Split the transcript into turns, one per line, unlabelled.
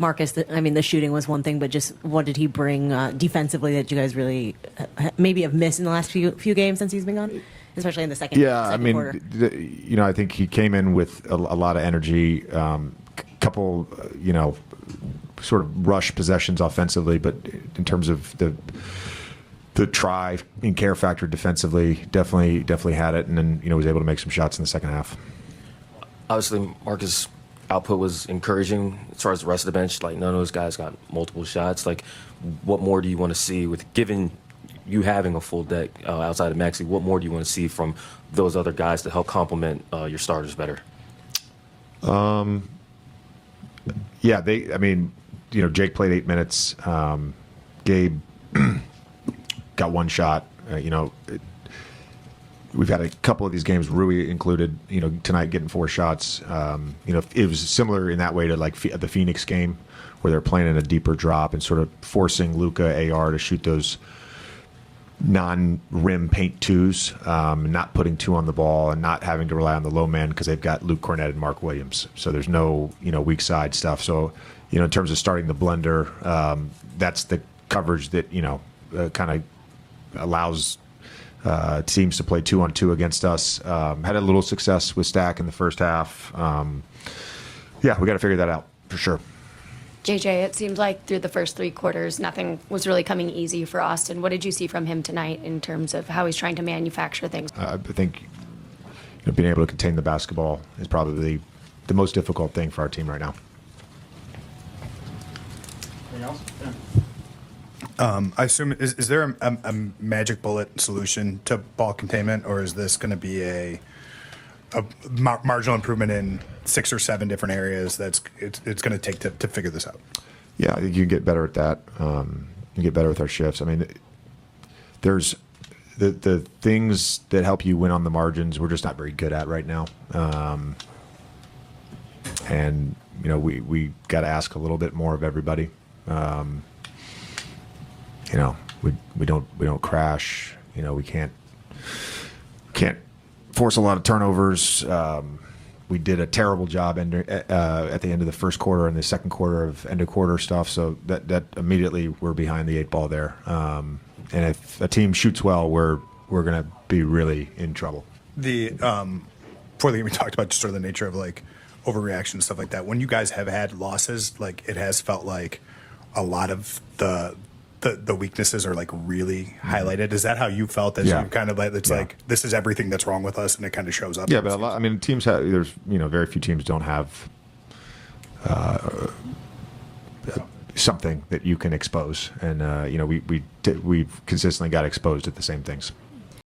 Marcus, the shooting was one thing, but just what did he bring defensively that you guys really maybe have missed in the last few games since he's been gone, especially in the second quarter?
I think he came in with a lot of energy, couple, sort of rush possessions offensively, but in terms of the try and care factor defensively, definitely had it, and then was able to make some shots in the second half.
Obviously, Marcus' output was encouraging as far as the rest of the bench. Like, none of those guys got multiple shots. Like, what more do you want to see with given you having a full deck outside of Maxey? What more do you want to see from those other guys to help complement your starters better?
Yeah, Jake played 8 minutes. Gabe got one shot. We've had a couple of these games, Rui included, tonight getting 4 shots. It was similar in that way to like the Phoenix game where they're playing in a deeper drop and sort of forcing Luka, AR to shoot those non-rim paint twos, not putting 2 on the ball and not having to rely on the low man because they've got Luke Cornett and Mark Williams. So there's no, weak side stuff. So, in terms of starting the blender, that's the coverage that, kind of allows teams to play 2-on-2 against us. Had a little success with Stack in the first half. We got to figure that out for sure.
JJ, it seemed like through the first 3 quarters, nothing was really coming easy for Austin. What did you see from him tonight in terms of how he's trying to manufacture things?
I think being able to contain the basketball is probably the most difficult thing for our team right now.
Anything else?
I assume, is there a magic bullet solution to ball containment, or is this going to be a marginal improvement in 6 or 7 different areas it's going to take to figure this out?
Yeah, I think you can get better at that. You get better with our shifts. There's the things that help you win on the margins we're just not very good at right now. And we got to ask a little bit more of everybody. We don't crash. We can't force a lot of turnovers. We did a terrible job at the end of the first quarter and the second quarter of end of quarter stuff. So that immediately we're behind the 8 ball there. And if a team shoots well, we're going to be really in trouble.
Before the game, we talked about just sort of the nature of like overreaction and stuff like that. When you guys have had losses, like it has felt like a lot of the weaknesses are like really highlighted. Is that how you felt as you kind of like, like, this is everything that's wrong with us and it kind of shows up?
Yeah, but teams have, there's, very few teams don't have something that you can expose. And, we've consistently got exposed at the same things.